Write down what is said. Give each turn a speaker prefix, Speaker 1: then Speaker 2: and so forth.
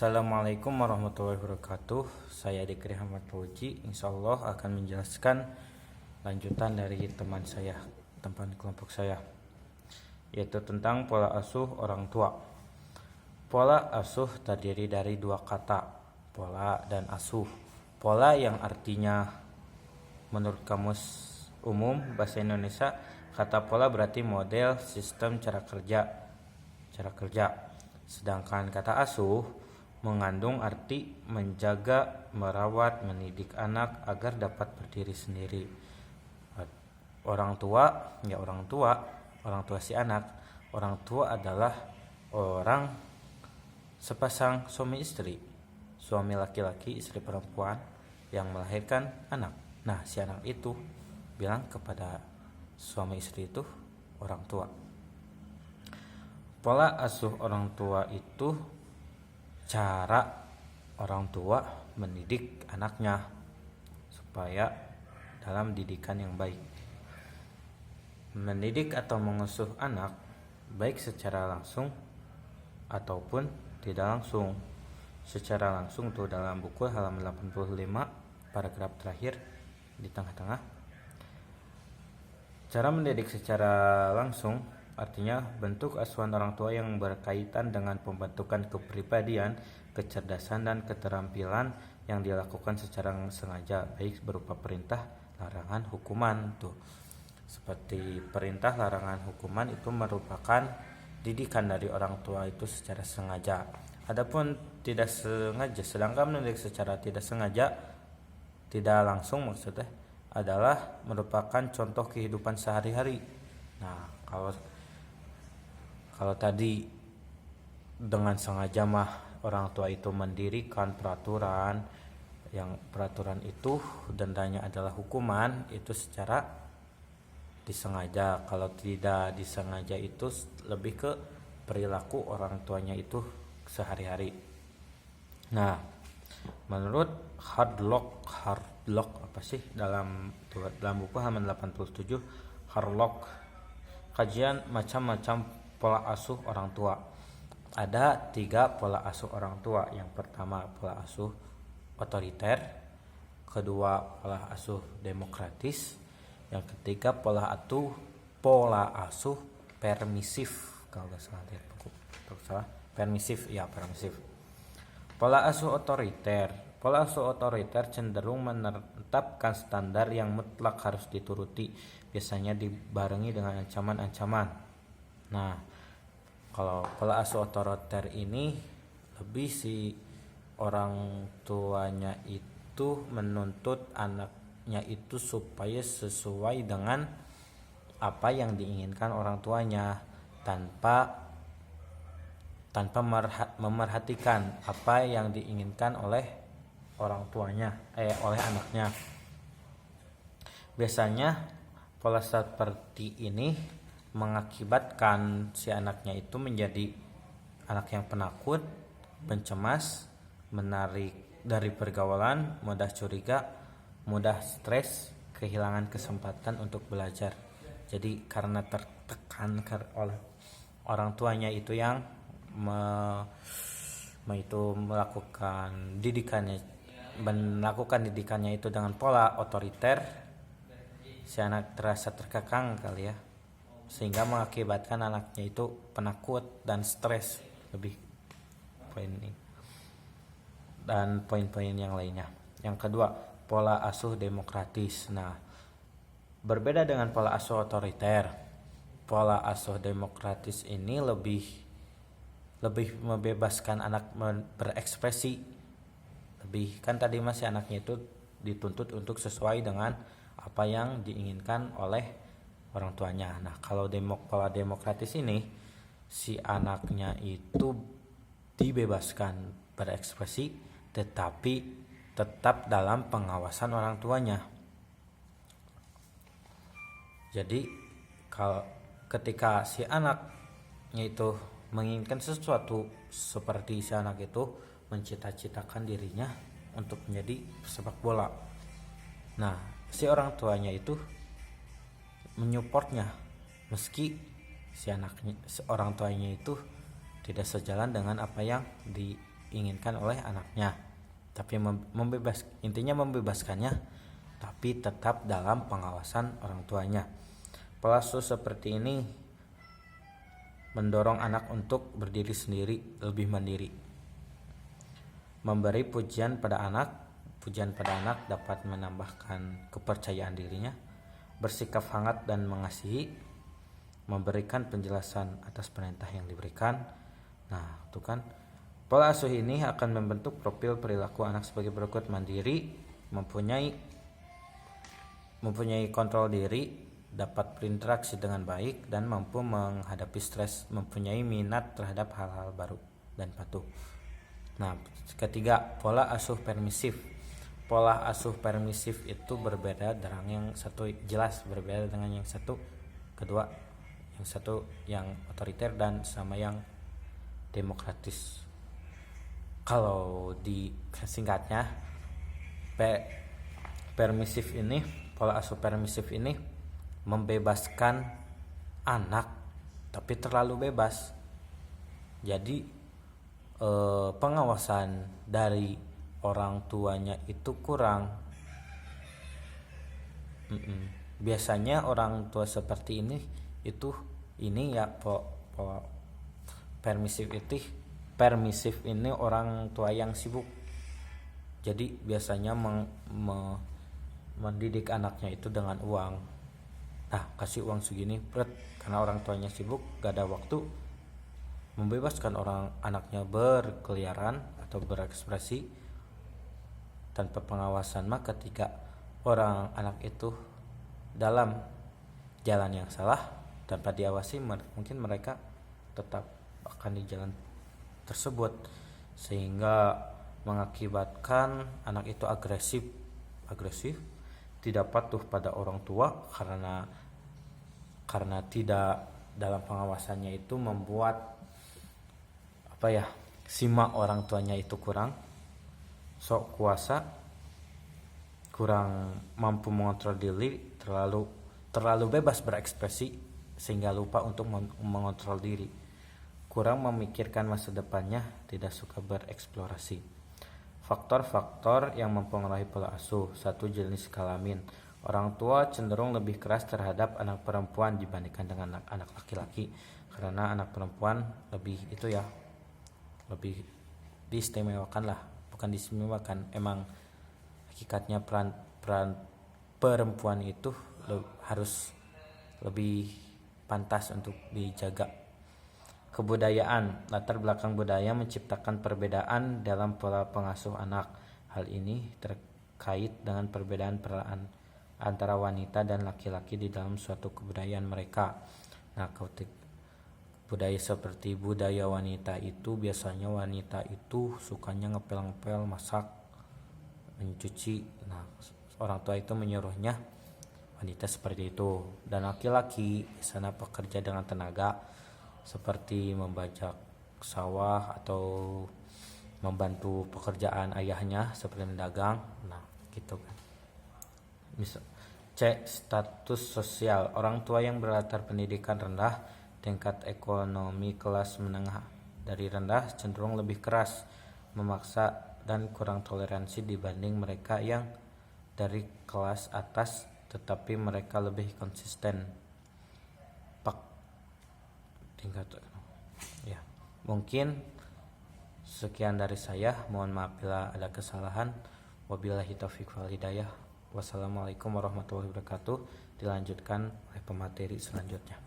Speaker 1: Assalamualaikum warahmatullahi wabarakatuh. Saya Dikri Ahmad Fauji. Insyaallah akan menjelaskan lanjutan dari teman kelompok saya, yaitu tentang pola asuh orang tua. Pola asuh terdiri dari dua kata, pola dan asuh. Pola yang artinya menurut kamus umum bahasa Indonesia, kata pola berarti model, sistem, cara kerja. Sedangkan kata asuh mengandung arti menjaga, merawat, mendidik anak agar dapat berdiri sendiri. Orang tua si anak. Orang tua adalah orang sepasang suami istri, suami laki-laki, istri perempuan yang melahirkan anak. Nah, si anak itu bilang kepada suami istri itu orang tua. Pola asuh orang tua itu cara orang tua mendidik anaknya supaya dalam didikan yang baik. Mendidik atau mengasuh anak baik secara langsung ataupun tidak langsung. Secara langsung tuh dalam buku halaman 85 paragraf terakhir di tengah-tengah. Cara mendidik secara langsung artinya bentuk asuhan orang tua yang berkaitan dengan pembentukan kepribadian, kecerdasan, dan keterampilan yang dilakukan secara sengaja, baik berupa perintah, larangan, hukuman. Tuh, seperti perintah, larangan, hukuman itu merupakan didikan dari orang tua itu secara sengaja. Adapun tidak sengaja, sedangkan mendidik secara tidak sengaja, tidak langsung maksudnya adalah merupakan contoh kehidupan sehari-hari. Nah, kalau tadi dengan sengaja mah orang tua itu mendirikan peraturan, yang peraturan itu dendanya adalah hukuman, itu secara disengaja. Kalau tidak disengaja itu lebih ke perilaku orang tuanya itu sehari-hari. Nah, menurut Hardlock apa sih dalam buku halaman 87 Hardlock, kajian macam-macam pola asuh orang tua. Ada 3 pola asuh orang tua. Yang pertama pola asuh otoriter, kedua pola asuh demokratis, yang ketiga pola asuh permisif. Kalau nggak salah lihat buku, permisif. Pola asuh otoriter. Pola asuh otoriter cenderung menetapkan standar yang mutlak harus dituruti, biasanya dibarengi dengan ancaman-ancaman. Nah, kalau pola asuh otoriter ini lebih si orang tuanya itu menuntut anaknya itu supaya sesuai dengan apa yang diinginkan orang tuanya tanpa memerhatikan apa yang diinginkan oleh orang tuanya, oleh anaknya. Biasanya pola seperti ini mengakibatkan si anaknya itu menjadi anak yang penakut, pencemas, menarik dari pergaulan, mudah curiga, mudah stres, kehilangan kesempatan untuk belajar. Jadi karena tertekan oleh orang tuanya itu yang melakukan didikannya itu dengan pola otoriter, si anak terasa terkekang kali ya, sehingga mengakibatkan anaknya itu penakut dan stres, lebih poin ini dan poin-poin yang lainnya. Yang kedua, pola asuh demokratis. Nah, berbeda dengan pola asuh otoriter, pola asuh demokratis ini lebih membebaskan anak berekspresi. Lebih kan tadi masih anaknya itu dituntut untuk sesuai dengan apa yang diinginkan oleh orang tuanya. Nah, kalau pola demokratis ini si anaknya itu dibebaskan berekspresi tetapi tetap dalam pengawasan orang tuanya. Jadi kalau ketika si anaknya itu menginginkan sesuatu, seperti si anak itu mencita-citakan dirinya untuk menjadi pesepak bola. Nah, si orang tuanya itu menyupportnya meski si orang tuanya itu tidak sejalan dengan apa yang diinginkan oleh anaknya, tapi intinya membebaskannya, tapi tetap dalam pengawasan orang tuanya. Pola asuh seperti ini mendorong anak untuk berdiri sendiri, lebih mandiri. Memberi pujian pada anak dapat menambahkan kepercayaan dirinya, bersikap hangat dan mengasihi, memberikan penjelasan atas perintah yang diberikan. Nah, itu kan pola asuh ini akan membentuk profil perilaku anak sebagai berikut: mandiri, mempunyai kontrol diri, dapat berinteraksi dengan baik dan mampu menghadapi stres, mempunyai minat terhadap hal-hal baru dan patuh. Nah, ketiga, pola asuh permisif. Pola asuh permisif itu berbeda dengan yang satu, jelas berbeda dengan yang satu. Kedua, yang satu yang otoriter dan sama yang demokratis. Kalau di singkatnya, pola asuh permisif ini membebaskan anak tapi terlalu bebas. Jadi pengawasan dari orang tuanya itu kurang. Biasanya orang tua seperti ini ya permisif ini orang tua yang sibuk. Jadi biasanya mendidik anaknya itu dengan uang. Nah, kasih uang segini, karena orang tuanya sibuk, gak ada waktu. Membebaskan anaknya berkeliaran atau berekspresi tanpa pengawasan, maka ketika anak itu dalam jalan yang salah tanpa diawasi, mungkin mereka tetap akan di jalan tersebut, sehingga mengakibatkan anak itu agresif, tidak patuh pada orang tua karena tidak dalam pengawasannya, itu membuat simak orang tuanya itu kurang sok kuasa, kurang mampu mengontrol diri, terlalu bebas berekspresi sehingga lupa untuk mengontrol diri, kurang memikirkan masa depannya, tidak suka bereksplorasi. Faktor-faktor yang mempengaruhi pola asuh. 1. Jenis kelamin. Orang tua cenderung lebih keras terhadap anak perempuan dibandingkan dengan anak laki-laki, karena anak perempuan lebih diistimewakan lah. Bukan diistimewakan, emang hakikatnya peran perempuan itu harus lebih pantas untuk dijaga. Kebudayaan. Latar belakang budaya menciptakan perbedaan dalam pola pengasuh anak. Hal ini terkait dengan perbedaan peran antara wanita dan laki-laki di dalam suatu kebudayaan mereka. Nah, budaya seperti budaya wanita itu, biasanya wanita itu sukanya ngepel-ngepel, masak, mencuci. Nah, orang tua itu menyuruhnya wanita seperti itu. Dan laki-laki di sana pekerja dengan tenaga, seperti membajak sawah atau membantu pekerjaan ayahnya seperti mendagang. Nah, gitu kan. C. Status sosial. Orang tua yang berlatar pendidikan rendah, tingkat ekonomi kelas menengah dari rendah, cenderung lebih keras, memaksa dan kurang toleransi dibanding mereka yang dari kelas atas, tetapi mereka lebih konsisten. Mungkin sekian dari saya, mohon maaf bila ada kesalahan. Wabillahi taufiq wal hidayah. Wassalamualaikum warahmatullahi wabarakatuh. Dilanjutkan oleh pemateri selanjutnya.